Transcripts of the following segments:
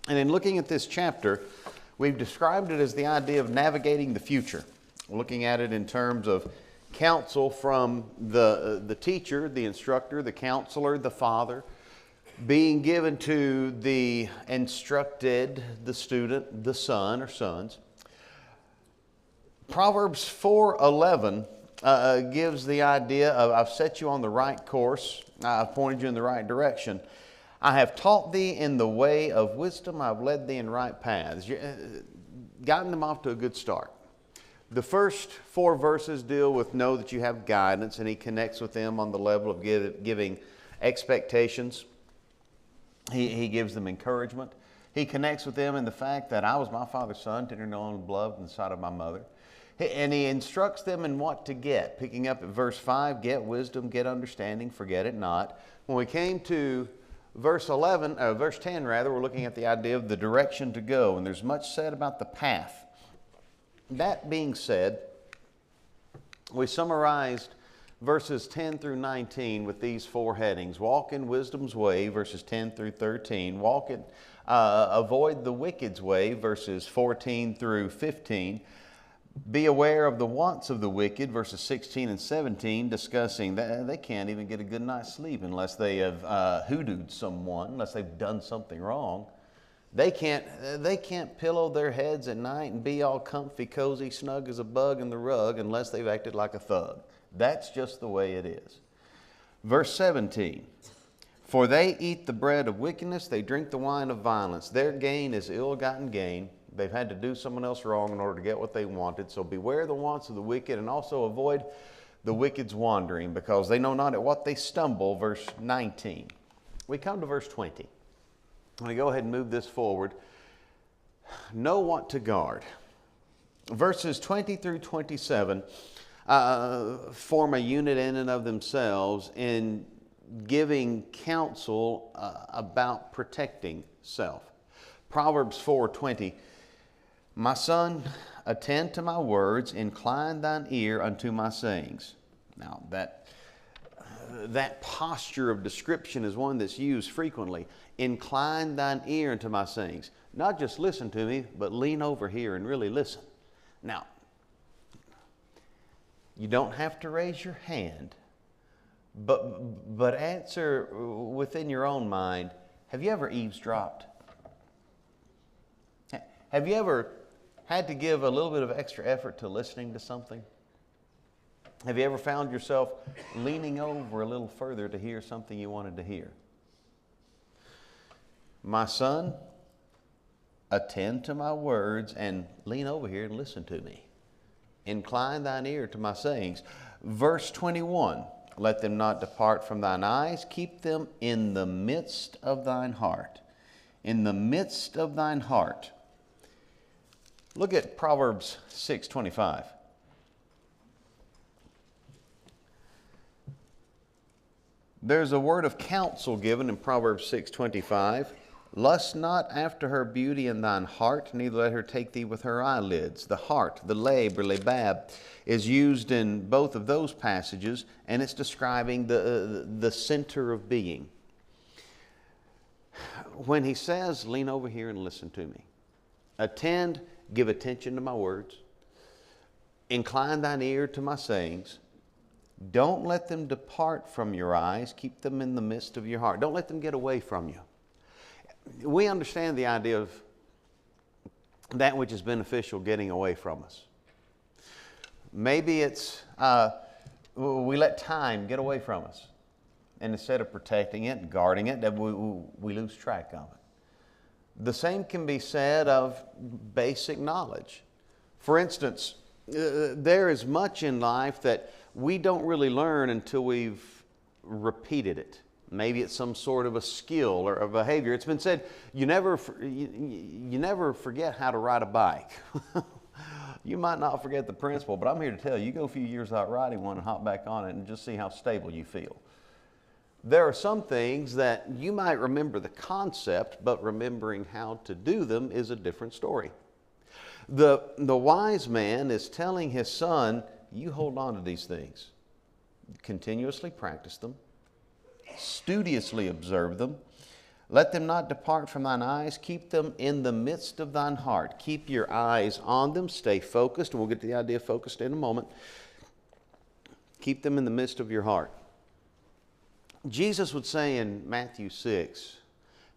And in looking at this chapter, we've described it as the idea of navigating the future. Looking at it in terms of counsel from the teacher, the instructor, the counselor, the father, being given to the instructed, the student, the son or sons. Proverbs 4:11 gives the idea of, I've set you on the right course, I've pointed you in the right direction. I have taught thee in the way of wisdom, I've led thee in right paths. Gotten them off to a good start. The first 4 verses deal with know that you have guidance, and he connects with them on the level of giving expectations. He gives them encouragement. He connects with them in the fact that I was my father's son, tender known and beloved in the sight of my mother. And he instructs them in what to get. Picking up at verse 5, get wisdom, get understanding, forget it not. When we came to verse 10, we're looking at the idea of the direction to go. And there's much said about the path. That being said, we summarized verses 10 through 19 with these 4 headings. Walk in wisdom's way, verses 10 through 13. Avoid the wicked's way, verses 14 through 15. Be aware of the wants of the wicked, verses 16 and 17, discussing that they can't even get a good night's sleep unless they have hoodooed someone, unless they've done something wrong. They can't pillow their heads at night and be all comfy, cozy, snug as a bug in the rug unless they've acted like a thug. That's just the way it is. Verse 17, for they eat the bread of wickedness, they drink the wine of violence. Their gain is ill-gotten gain. They've had to do someone else wrong in order to get what they wanted. So beware the wants of the wicked, and also avoid the wicked's wandering, because they know not at what they stumble. Verse 19. We come to verse 20. I'm going to go ahead and move this forward. Know what to guard. Verses 20 through 27 form a unit in and of themselves in giving counsel about protecting self. Proverbs 4:20, my son, attend to my words, incline thine ear unto my sayings. Now that posture of description is one that's used frequently. Incline thine ear unto my sayings. Not just listen to me, but lean over here and really listen. Now, you don't have to raise your hand, but answer within your own mind, have you ever eavesdropped? Have you ever had to give a little bit of extra effort to listening to something? Have you ever found yourself leaning over a little further to hear something you wanted to hear? My son, attend to my words and lean over here and listen to me. Incline thine ear to my sayings. Verse 21, let them not depart from thine eyes, keep them in the midst of thine heart. In the midst of thine heart. Look at Proverbs 6:25. There's a word of counsel given in Proverbs 6:25. Lust not after her beauty in thine heart, neither let her take thee with her eyelids. The heart, the leb or lebab, is used in both of those passages, and it's describing the center of being. When he says, lean over here and listen to me. Attend, give attention to my words. Incline thine ear to my sayings. Don't let them depart from your eyes. Keep them in the midst of your heart. Don't let them get away from you. We understand the idea of that which is beneficial getting away from us. Maybe it's we let time get away from us. And instead of protecting it and guarding it, we lose track of it. The same can be said of basic knowledge. For instance, there is much in life that we don't really learn until we've repeated it. Maybe it's some sort of a skill or a behavior. It's been said, you never forget how to ride a bike. You might not forget the principle, but I'm here to tell you, you go a few years without riding one and hop back on it and just see how stable you feel. There are some things that you might remember the concept, but remembering how to do them is a different story. The wise man is telling his son, you hold on to these things. Continuously practice them. Studiously observe them. Let them not depart from thine eyes. Keep them in the midst of thine heart. Keep your eyes on them. Stay focused. And we'll get to the idea of focused in a moment. Keep them in the midst of your heart. Jesus would say in Matthew 6,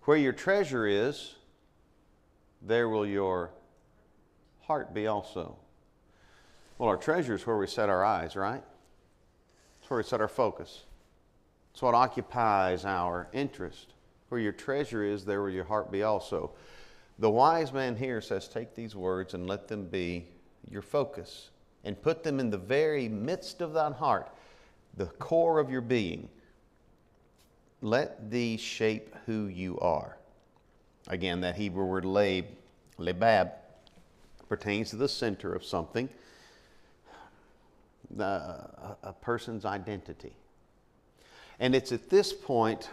where your treasure is, there will your heart be also. Well, our treasure is where we set our eyes, right? It's where we set our focus. It's what occupies our interest. Where your treasure is, there will your heart be also. The wise man here says, take these words and let them be your focus, and put them in the very midst of thine heart, the core of your being. Let these shape who you are. Again, that Hebrew word lebab, pertains to the center of something, a person's identity. And it's at this point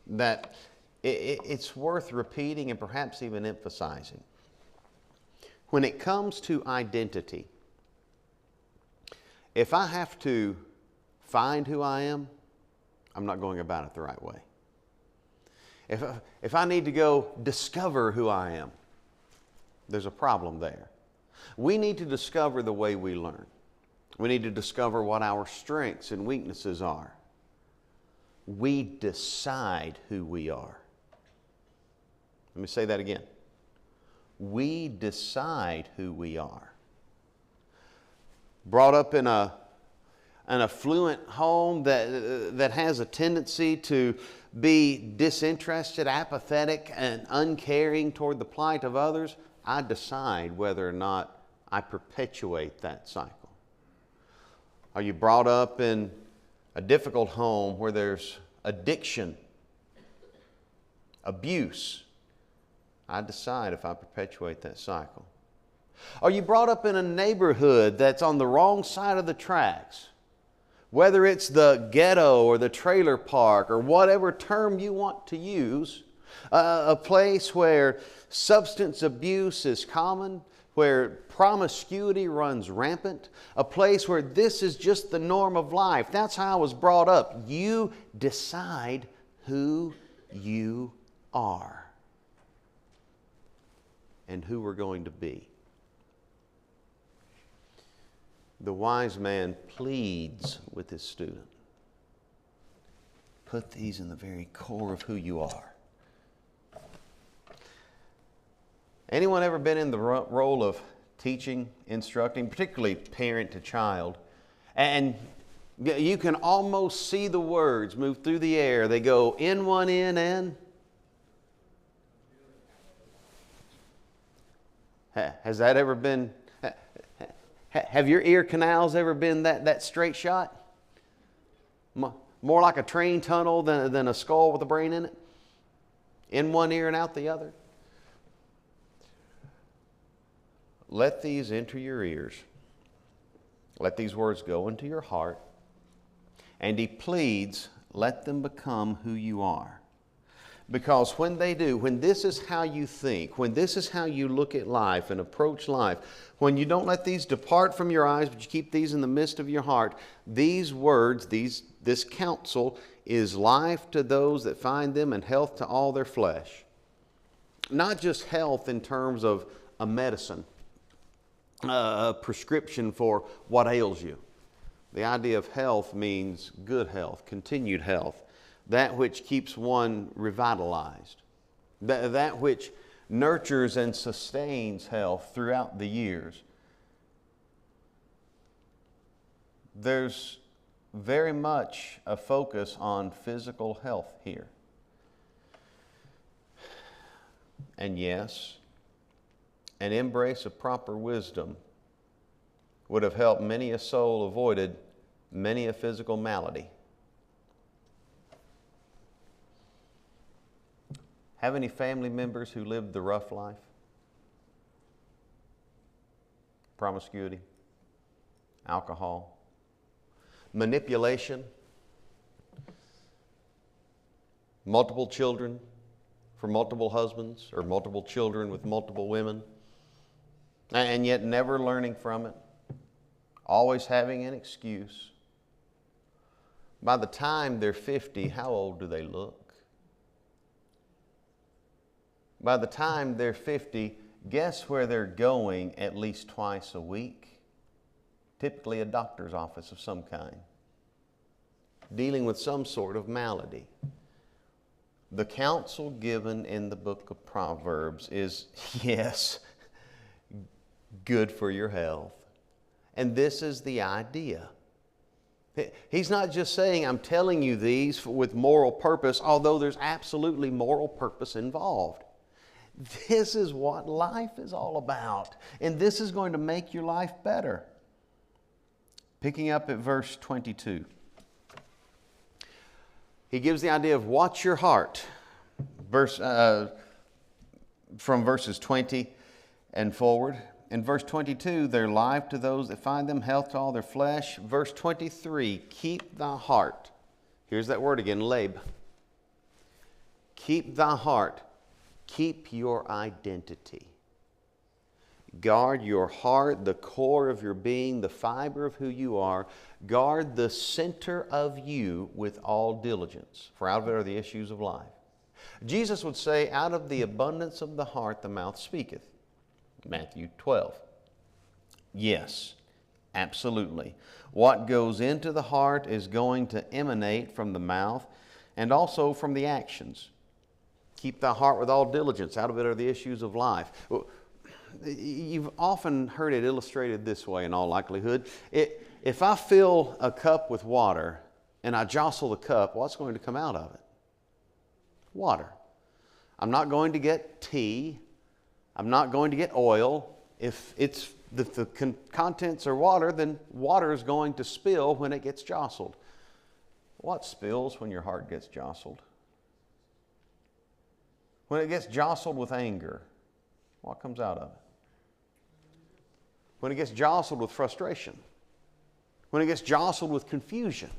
that it's worth repeating and perhaps even emphasizing. When it comes to identity, if I have to find who I am, I'm not going about it the right way. If I need to go discover who I am, there's a problem there. We need to discover the way we learn. We need to discover what our strengths and weaknesses are. We decide who we are. Let me say that again. We decide who we are. Brought up in an affluent home that has a tendency to be disinterested, apathetic, and uncaring toward the plight of others, I decide whether or not I perpetuate that cycle. Are you brought up in a difficult home where there's addiction, abuse? I decide if I perpetuate that cycle. Are you brought up in a neighborhood that's on the wrong side of the tracks? Whether it's the ghetto or the trailer park or whatever term you want to use, a place where substance abuse is common, where promiscuity runs rampant, a place where this is just the norm of life. That's how I was brought up. You decide who you are and who we're going to be. The wise man pleads with his student. Put these in the very core of who you are. Anyone ever been in the role of teaching, instructing, particularly parent to child, and you can almost see the words move through the air. They go in one end and... Has that ever been... Have your ear canals ever been that straight shot? More like a train tunnel than a skull with a brain in it? In one ear and out the other? Let these enter your ears. Let these words go into your heart. And he pleads, let them become who you are. Because when they do, when this is how you think, when this is how you look at life and approach life, when you don't let these depart from your eyes, but you keep these in the midst of your heart, these words, this counsel is life to those that find them and health to all their flesh. Not just health in terms of a medicine, a prescription for what ails you. The idea of health means good health, continued health, that which keeps one revitalized, that which nurtures and sustains health throughout the years. There's very much a focus on physical health here. And yes, an embrace of proper wisdom would have helped many a soul avoided many a physical malady. Have any family members who lived the rough life? Promiscuity, alcohol, manipulation, multiple children for multiple husbands or multiple children with multiple women, and yet never learning from it, always having an excuse. By the time they're 50, how old do they look? by the time they're 50, guess where they're going at least twice a week? Typically a doctor's office of some kind, dealing with some sort of malady. The counsel given in the book of Proverbs is, yes, good for your health. And this is the idea. He's not just saying, I'm telling you these with moral purpose, although there's absolutely moral purpose involved. This is what life is all about. And this is going to make your life better. Picking up at verse 22. He gives the idea of watch your heart. From verses 20 and forward. In verse 22, they're life to those that find them, health to all their flesh. Verse 23, keep thy heart. Here's that word again, lab. Keep thy heart. Keep your identity. Guard your heart, the core of your being, the fiber of who you are. Guard the center of you with all diligence, for out of it are the issues of life. Jesus would say, out of the abundance of the heart the mouth speaketh. Matthew 12. Yes, absolutely. What goes into the heart is going to emanate from the mouth and also from the actions. Keep thy heart with all diligence. Out of it are the issues of life. You've often heard it illustrated this way in all likelihood. If I fill a cup with water and I jostle the cup, what's going to come out of it? Water. I'm not going to get tea. I'm not going to get oil. If the contents are water, then water is going to spill when it gets jostled. What spills when your heart gets jostled? When it gets jostled with anger, what comes out of it? When it gets jostled with frustration. When it gets jostled with confusion.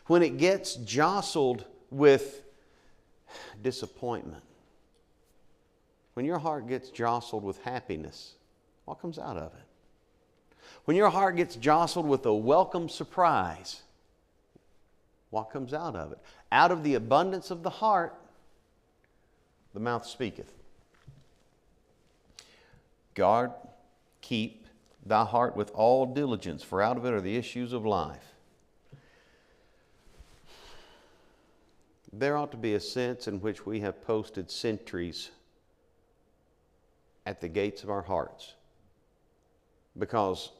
When it gets jostled with disappointment. When your heart gets jostled with happiness, what comes out of it? When your heart gets jostled with a welcome surprise, what comes out of it? Out of the abundance of the heart, the mouth speaketh. Guard, keep thy heart with all diligence, for out of it are the issues of life. There ought to be a sense in which we have posted sentries at the gates of our hearts. Because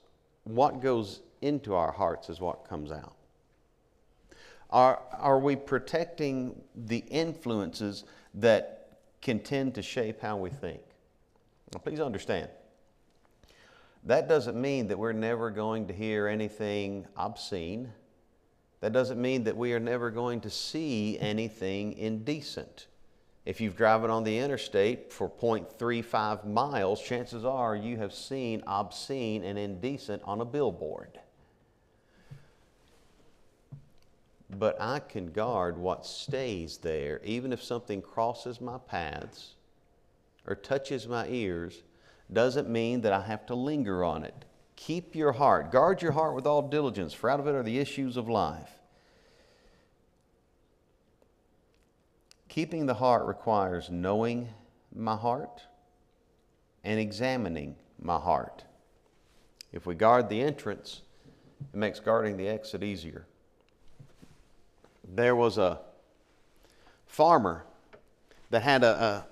what goes into our hearts is what comes out. Are we protecting the influences that can tend to shape how we think? Now, please understand, that doesn't mean that we're never going to hear anything obscene. That doesn't mean that we are never going to see anything indecent. If you've driven on the interstate for 0.35 miles, chances are you have seen obscene and indecent on a billboard. But I can guard what stays there, even if something crosses my paths or touches my ears, doesn't mean that I have to linger on it. Keep your heart. Guard your heart with all diligence, for out of it are the issues of life. Keeping the heart requires knowing my heart and examining my heart. If we guard the entrance, it makes guarding the exit easier. There was a farmer that had a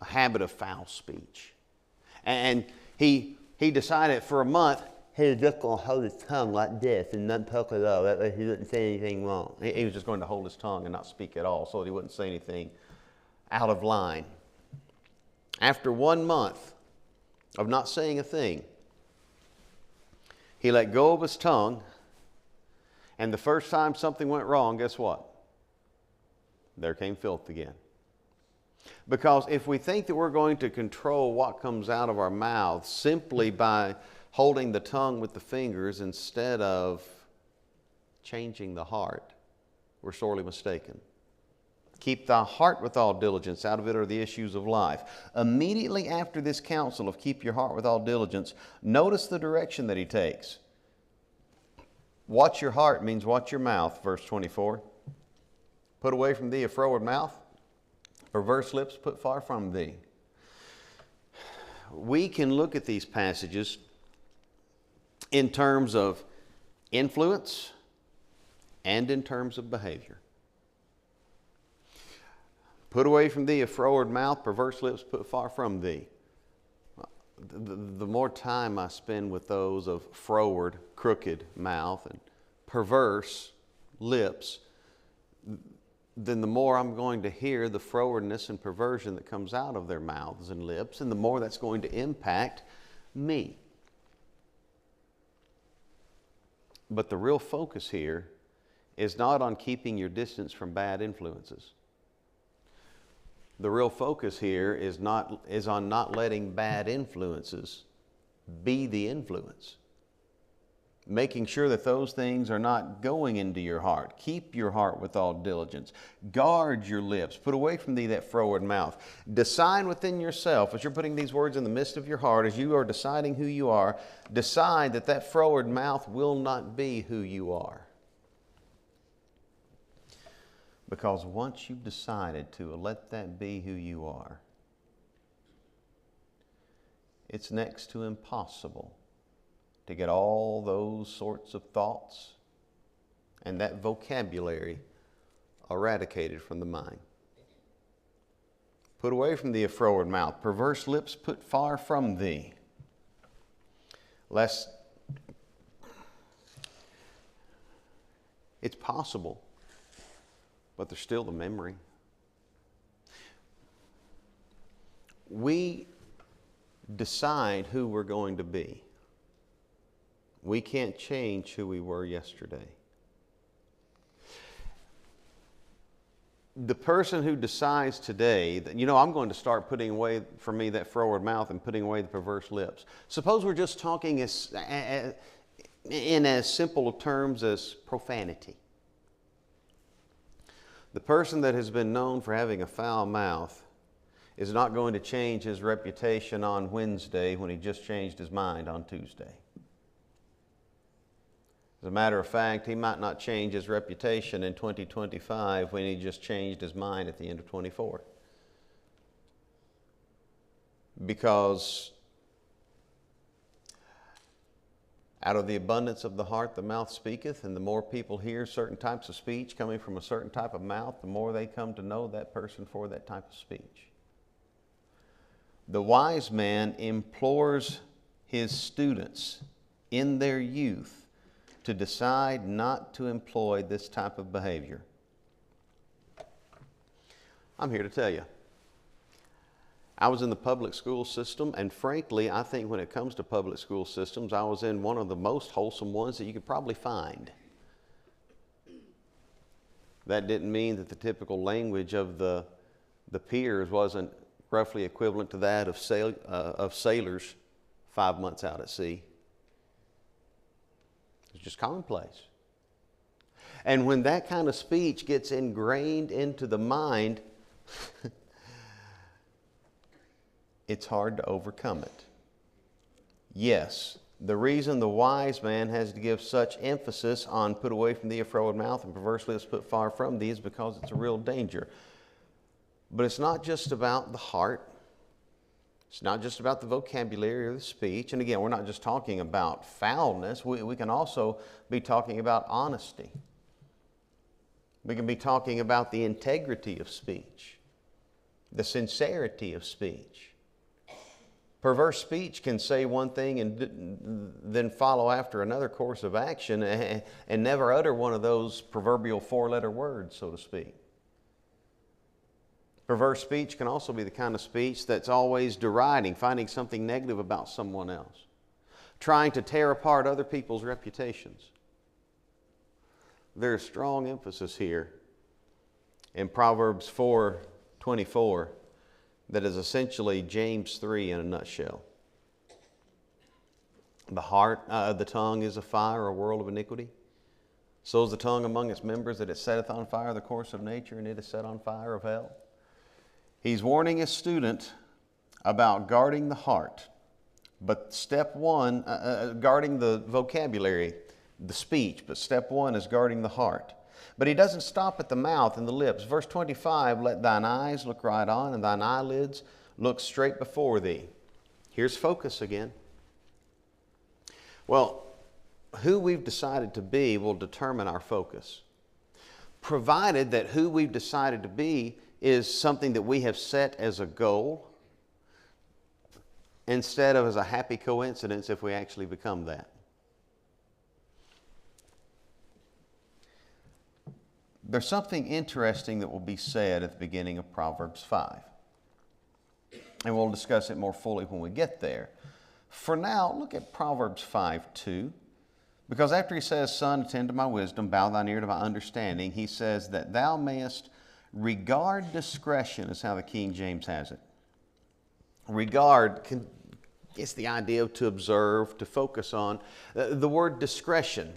habit of foul speech. And he decided for a month he was just going to hold his tongue like this and not talk at all. That way he wouldn't say anything wrong. He was just going to hold his tongue and not speak at all so that he wouldn't say anything out of line. After 1 month of not saying a thing, he let go of his tongue, and the first time something went wrong, guess what? There came filth again. Because if we think that we're going to control what comes out of our mouths simply by holding the tongue with the fingers instead of changing the heart, we're sorely mistaken. Keep thy heart with all diligence, out of it are the issues of life. Immediately after this counsel of keep your heart with all diligence, notice the direction that he takes. Watch your heart means watch your mouth, verse 24. Put away from thee a froward mouth, Perverse lips put far from thee. We can look at these passages in terms of influence and in terms of behavior. Put away from thee a froward mouth, perverse lips put far from thee. The more time I spend with those of froward, crooked mouth and perverse lips, then the more I'm going to hear the frowardness and perversion that comes out of their mouths and lips, and the more that's going to impact me. But the real focus here is not on keeping your distance from bad influences. The real focus here is on not letting bad influences be the influence. Making sure that those things are not going into your heart. Keep your heart with all diligence. Guard your lips. Put away from thee that froward mouth. Decide within yourself, as you're putting these words in the midst of your heart, as you are deciding who you are, decide that that froward mouth will not be who you are. Because once you've decided to let that be who you are, it's next to impossible to get all those sorts of thoughts and that vocabulary eradicated from the mind. Put away from thee a froward mouth, perverse lips put far from thee. Lest it's possible, but there's still the memory. We decide who we're going to be. We can't change who we were yesterday. The person who decides today that, I'm going to start putting away from me that froward mouth and putting away the perverse lips. Suppose we're just talking in as simple terms as profanity. The person that has been known for having a foul mouth is not going to change his reputation on Wednesday when he just changed his mind on Tuesday. As a matter of fact, he might not change his reputation in 2025 when he just changed his mind at the end of 24. Because out of the abundance of the heart, the mouth speaketh, and the more people hear certain types of speech coming from a certain type of mouth, the more they come to know that person for that type of speech. The wise man implores his students in their youth to decide not to employ this type of behavior. I'm here to tell you, I was in the public school system, and frankly, I think when it comes to public school systems, I was in one of the most wholesome ones that you could probably find. That didn't mean that the typical language of the peers wasn't roughly equivalent to that of sailors 5 months out at sea. It's just commonplace. And when that kind of speech gets ingrained into the mind, it's hard to overcome it. Yes, the reason the wise man has to give such emphasis on put away from thee a froward mouth and perverse lips put far from thee is because it's a real danger. But it's not just about the heart. It's not just about the vocabulary or the speech. And again, we're not just talking about foulness. We can also be talking about honesty. We can be talking about the integrity of speech, the sincerity of speech. Perverse speech can say one thing and then follow after another course of action and never utter one of those proverbial four-letter words, so to speak. Perverse speech can also be the kind of speech that's always deriding, finding something negative about someone else, trying to tear apart other people's reputations. There's strong emphasis here in Proverbs 4:24 that is essentially James 3 in a nutshell. The tongue is a fire, a world of iniquity. So is the tongue among its members, that it setteth on fire the course of nature, and it is set on fire of hell. He's warning his student about guarding the heart. But step one, guarding the vocabulary, the speech, but step one is guarding the heart. But he doesn't stop at the mouth and the lips. Verse 25, let thine eyes look right on and thine eyelids look straight before thee. Here's focus again. Well, who we've decided to be will determine our focus, provided that who we've decided to be is something that we have set as a goal instead of as a happy coincidence if we actually become that. There's something interesting that will be said at the beginning of Proverbs 5. And we'll discuss it more fully when we get there. For now, look at Proverbs 5:2. Because after he says, Son, attend to my wisdom, bow thine ear to my understanding, he says that thou mayest regard discretion, is how the King James has it. Regard is the idea of to observe, to focus on. The word discretion,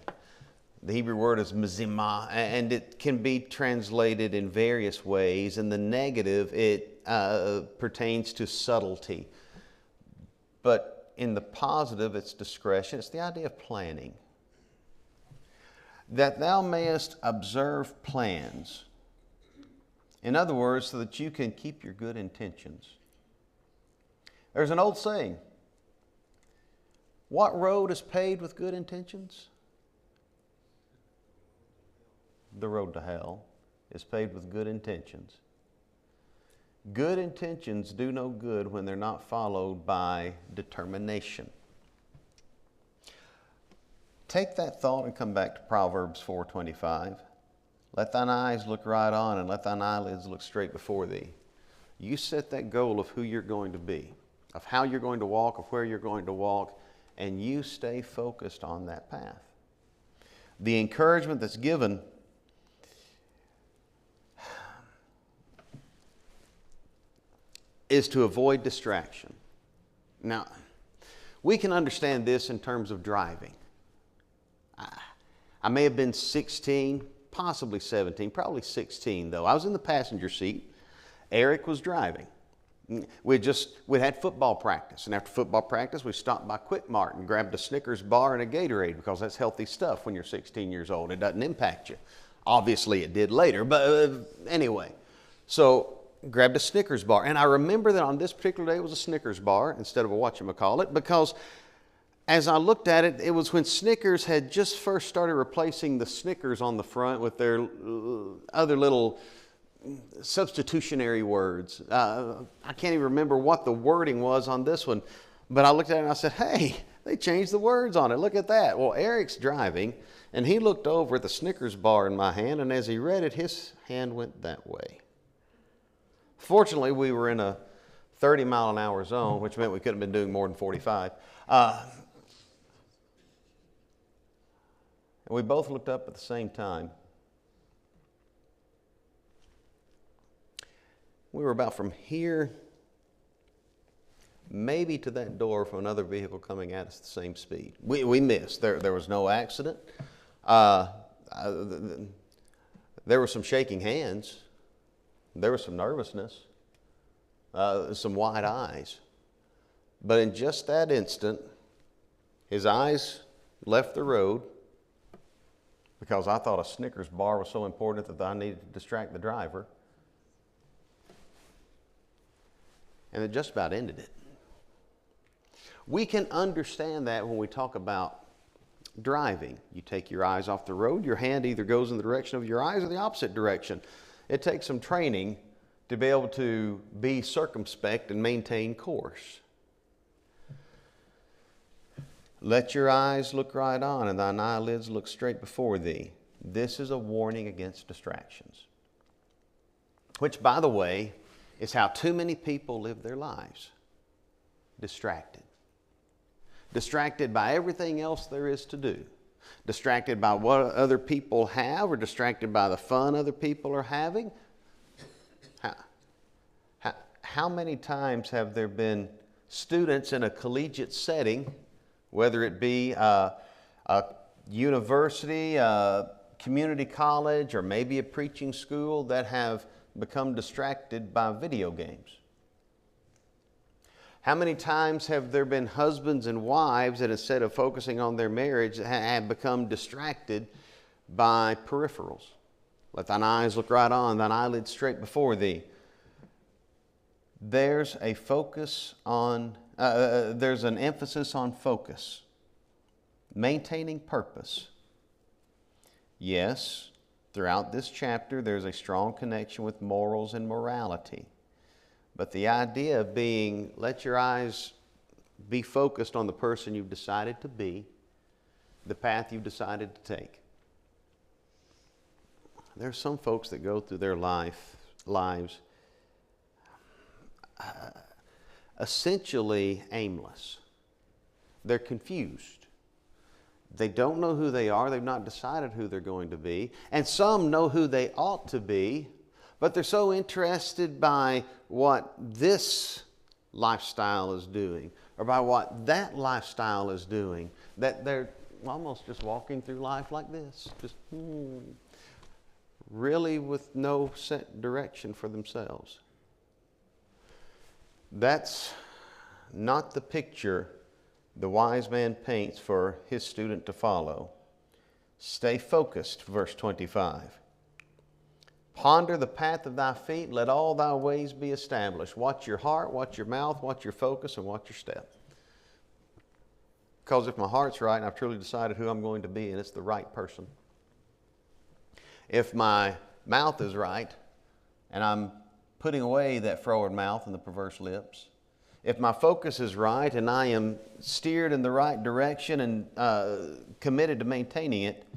the Hebrew word is mizimah, and it can be translated in various ways. In the negative, it pertains to subtlety. But in the positive, it's discretion. It's the idea of planning. That thou mayest observe plans. In other words, so that you can keep your good intentions. There's an old saying. What road is paved with good intentions? The road to hell is paved with good intentions. Good intentions do no good when they're not followed by determination. Take that thought and come back to Proverbs 4:25. Let thine eyes look right on and let thine eyelids look straight before thee. You set that goal of who you're going to be, of how you're going to walk, of where you're going to walk, and you stay focused on that path. The encouragement that's given is to avoid distraction. Now, we can understand this in terms of driving. I may have been 16, possibly 17, probably 16 though. I was in the passenger seat. Eric was driving. We had football practice, and after football practice, we stopped by Quick Mart and grabbed a Snickers bar and a Gatorade because that's healthy stuff when you're 16 years old. It doesn't impact you. Obviously, it did later, but anyway. So, grabbed a Snickers bar, and I remember that on this particular day it was a Snickers bar instead of a whatchamacallit, because as I looked at it, it was when Snickers had just first started replacing the Snickers on the front with their other little substitutionary words. I can't even remember what the wording was on this one, but I looked at it and I said, hey, they changed the words on it. Look at that. Well, Eric's driving, and he looked over at the Snickers bar in my hand, and as he read it, his hand went that way. Fortunately, we were in a 30-mile-an-hour zone, which meant we couldn't have been doing more than 45. And we both looked up at the same time. We were about from here, maybe to that door from another vehicle coming at us at the same speed. We missed. There was no accident. There was some shaking hands. There was some nervousness, some wide eyes. But in just that instant, his eyes left the road because I thought a Snickers bar was so important that I needed to distract the driver. And it just about ended it. We can understand that when we talk about driving. You take your eyes off the road, your hand either goes in the direction of your eyes or the opposite direction. It takes some training to be able to be circumspect and maintain course. Let your eyes look right on and thine eyelids look straight before thee. This is a warning against distractions. Which, by the way, is how too many people live their lives. Distracted. Distracted by everything else there is to do. Distracted by what other people have, or distracted by the fun other people are having. How many times have there been students in a collegiate setting, whether it be a university, a community college, or maybe a preaching school, that have become distracted by video games? How many times have there been husbands and wives that instead of focusing on their marriage have become distracted by peripherals? Let thine eyes look right on, thine eyelids straight before thee. There's a focus on, there's an emphasis on focus. Maintaining purpose. Yes, throughout this chapter there's a strong connection with morals and morality. But the idea of being, let your eyes be focused on the person you've decided to be, the path you've decided to take. There's some folks that go through their lives essentially aimless. They're confused. They don't know who they are. They've not decided who they're going to be. And some know who they ought to be, but they're so interested by what this lifestyle is doing or by what that lifestyle is doing that they're almost just walking through life like this, just really with no set direction for themselves. That's not the picture the wise man paints for his student to follow. Stay focused, verse 25. Ponder the path of thy feet, let all thy ways be established. Watch your heart, watch your mouth, watch your focus, and watch your step. Because if my heart's right and I've truly decided who I'm going to be and it's the right person, if my mouth is right and I'm putting away that froward mouth and the perverse lips, if my focus is right and I am steered in the right direction and committed to maintaining it,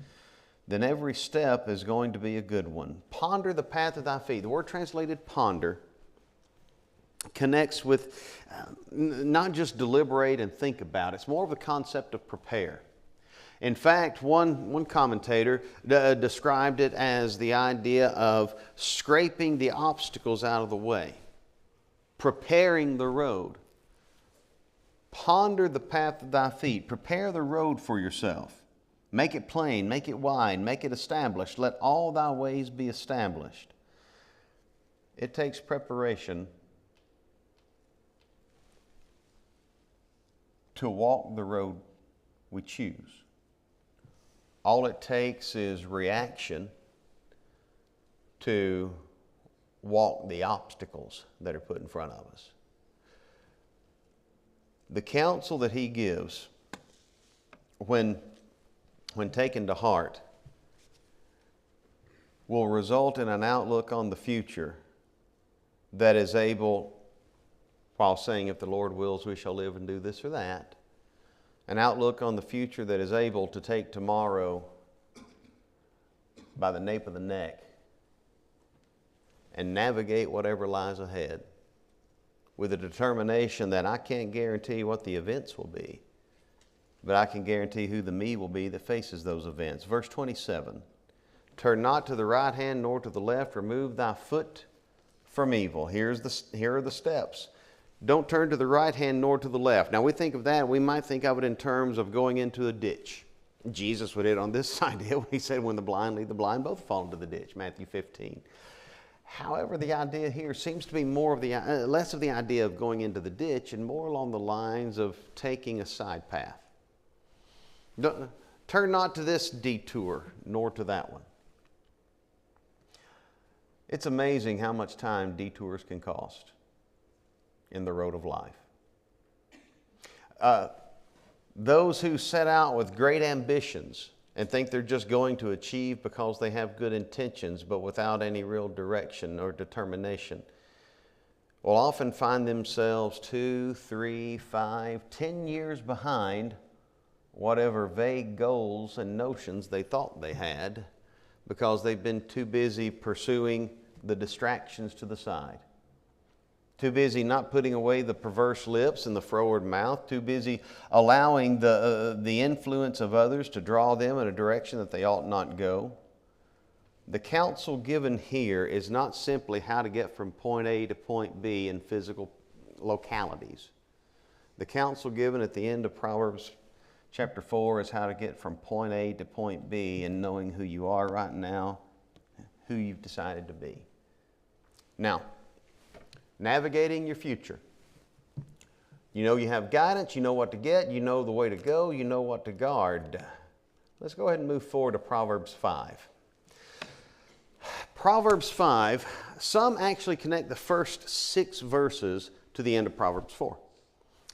then every step is going to be a good one. Ponder the path of thy feet. The word translated ponder connects with not just deliberate and think about. It's more of the concept of prepare. In fact, one commentator described it as the idea of scraping the obstacles out of the way, preparing the road. Ponder the path of thy feet. Prepare the road for yourself. Make it plain, make it wide, make it established. Let all thy ways be established. It takes preparation to walk the road we choose. All it takes is reaction to walk the obstacles that are put in front of us. The counsel that he gives when taken to heart will result in an outlook on the future that is able, while saying if the Lord wills we shall live and do this or that, an outlook on the future that is able to take tomorrow by the nape of the neck and navigate whatever lies ahead with a determination that I can't guarantee what the events will be, but I can guarantee who the me will be that faces those events. Verse 27, turn not to the right hand nor to the left, remove thy foot from evil. Here are the steps. Don't turn to the right hand nor to the left. Now we think of that, we might think of it in terms of going into a ditch. Jesus would hit on this idea when he said, when the blind lead the blind, both fall into the ditch, Matthew 15. However, the idea here seems to be more of less of the idea of going into the ditch and more along the lines of taking a side path. Turn not to this detour, nor to that one. It's amazing how much time detours can cost in the road of life. Those who set out with great ambitions and think they're just going to achieve because they have good intentions but without any real direction or determination will often find themselves 2, 3, 5, 10 years behind whatever vague goals and notions they thought they had because they've been too busy pursuing the distractions to the side. Too busy not putting away the perverse lips and the froward mouth. Too busy allowing the influence of others to draw them in a direction that they ought not go. The counsel given here is not simply how to get from point A to point B in physical localities. The counsel given at the end of Proverbs chapter 4 is how to get from point A to point B and knowing who you are right now, who you've decided to be. Now, navigating your future. You know you have guidance, you know what to get, you know the way to go, you know what to guard. Let's go ahead and move forward to Proverbs 5. Proverbs 5, some actually connect the first 6 verses to the end of Proverbs 4.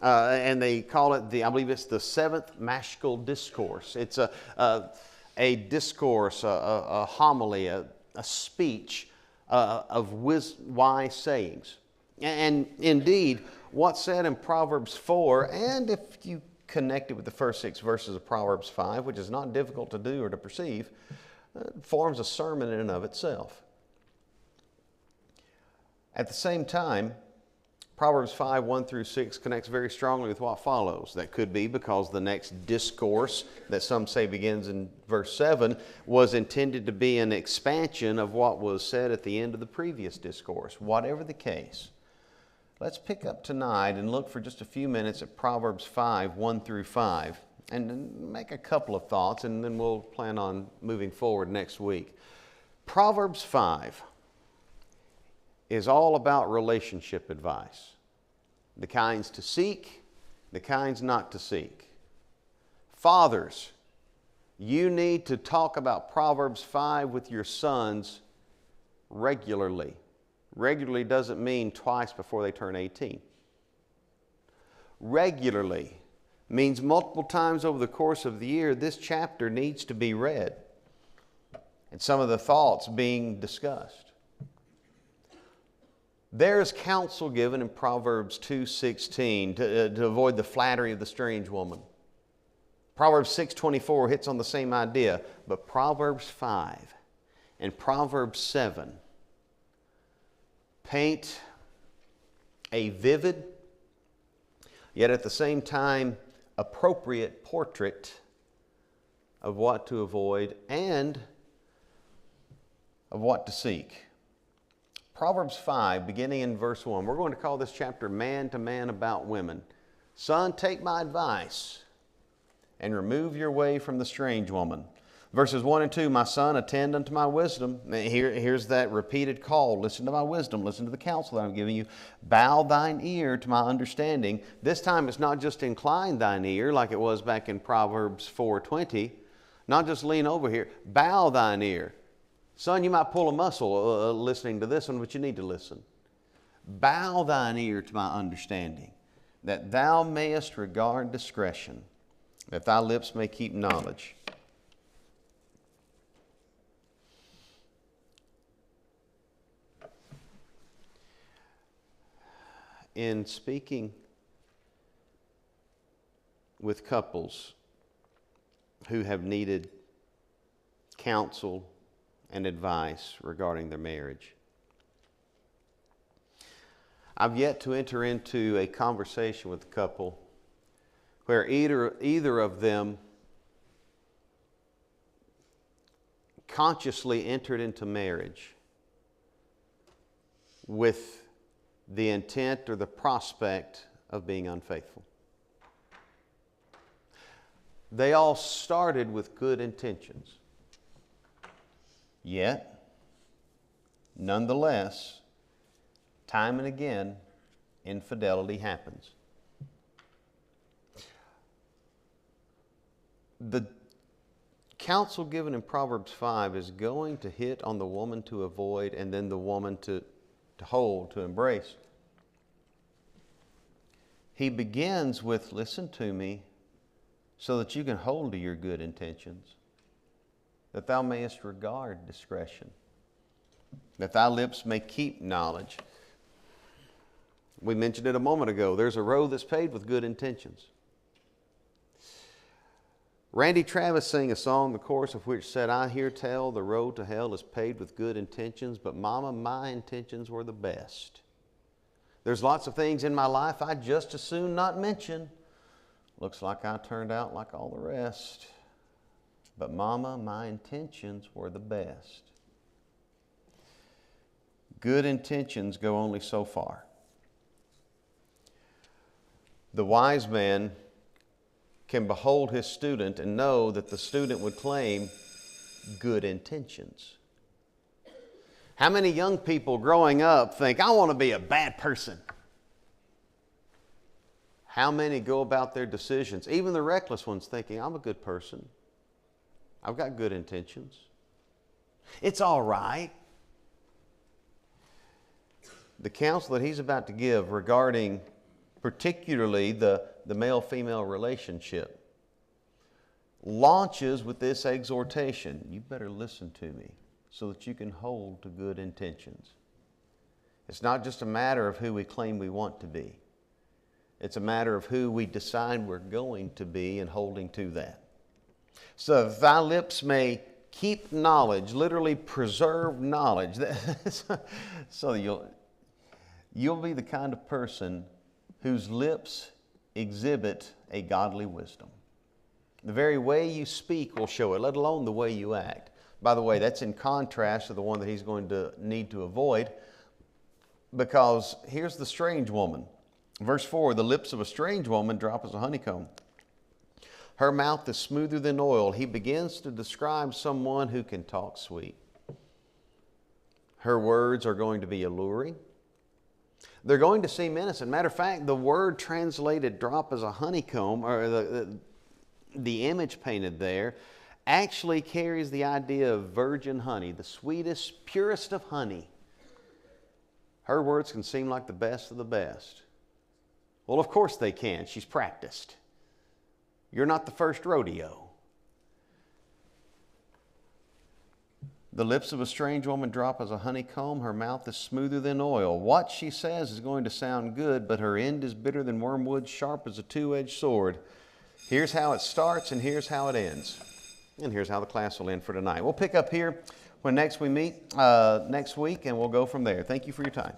And they call it I believe it's the 7th Maskil Discourse. It's a discourse, a homily, a speech of wise sayings. And indeed, what's said in Proverbs 4, and if you connect it with the first 6 verses of Proverbs 5, which is not difficult to do or to perceive, forms a sermon in and of itself. At the same time, Proverbs 5, 1 through 6 connects very strongly with what follows. That could be because the next discourse that some say begins in verse 7 was intended to be an expansion of what was said at the end of the previous discourse. Whatever the case, let's pick up tonight and look for just a few minutes at Proverbs 5, 1 through 5, and make a couple of thoughts, and then we'll plan on moving forward next week. Proverbs 5 is all about relationship advice. The kinds to seek, the kinds not to seek. Fathers, you need to talk about Proverbs 5 with your sons regularly. Regularly doesn't mean twice before they turn 18. Regularly means multiple times over the course of the year, this chapter needs to be read and some of the thoughts being discussed. There is counsel given in Proverbs 2:16 to avoid the flattery of the strange woman. Proverbs 6:24 hits on the same idea, but Proverbs 5 and Proverbs 7 paint a vivid, yet at the same time appropriate portrait of what to avoid and of what to seek. Proverbs 5, beginning in verse 1. We're going to call this chapter Man to Man About Women. Son, take my advice and remove your way from the strange woman. Verses 1 and 2, my son, attend unto my wisdom. Here's that repeated call. Listen to my wisdom. Listen to the counsel that I'm giving you. Bow thine ear to my understanding. This time it's not just incline thine ear like it was back in Proverbs 4:20. Not just lean over here. Bow thine ear. Son, you might pull a muscle listening to this one, but you need to listen. Bow thine ear to my understanding, that thou mayest regard discretion, that thy lips may keep knowledge. In speaking with couples who have needed counsel and advice regarding their marriage, I've yet to enter into a conversation with a couple where either of them consciously entered into marriage with the intent or the prospect of being unfaithful. They all started with good intentions. Yet, nonetheless, time and again, infidelity happens. The counsel given in Proverbs 5 is going to hit on the woman to avoid and then the woman to hold, to embrace. He begins with, listen to me so that you can hold to your good intentions, that thou mayest regard discretion, that thy lips may keep knowledge. We mentioned it a moment ago. There's a road that's paved with good intentions. Randy Travis sang a song, the chorus of which said, I hear tell the road to hell is paved with good intentions, but mama, my intentions were the best. There's lots of things in my life I'd just as soon not mention. Looks like I turned out like all the rest. But mama, my intentions were the best. Good intentions go only so far. The wise man can behold his student and know that the student would claim good intentions. How many young people growing up think, I want to be a bad person? How many go about their decisions, even the reckless ones, thinking, I'm a good person. I've got good intentions. It's all right. the counsel that he's about to give regarding particularly the male-female relationship launches with this exhortation. You better listen to me so that you can hold to good intentions. It's not just a matter of who we claim we want to be. It's a matter of who we decide we're going to be and holding to that. So thy lips may keep knowledge, literally preserve knowledge. So you'll be the kind of person whose lips exhibit a godly wisdom. The very way you speak will show it, let alone the way you act. By the way, that's in contrast to the one that he's going to need to avoid, because here's the strange woman. Verse 4, the lips of a strange woman drop as a honeycomb. Her mouth is smoother than oil. He begins to describe someone who can talk sweet. Her words are going to be alluring. They're going to seem innocent. Matter of fact, the word translated drop as a honeycomb, or the image painted there, actually carries the idea of virgin honey, the sweetest, purest of honey. Her words can seem like the best of the best. Well, of course they can. She's practiced. You're not the first rodeo. The lips of a strange woman drop as a honeycomb. Her mouth is smoother than oil. What she says is going to sound good, but her end is bitter than wormwood, sharp as a two-edged sword. Here's how it starts, and here's how it ends. And here's how the class will end for tonight. We'll pick up here when next we meet next week, and we'll go from there. Thank you for your time.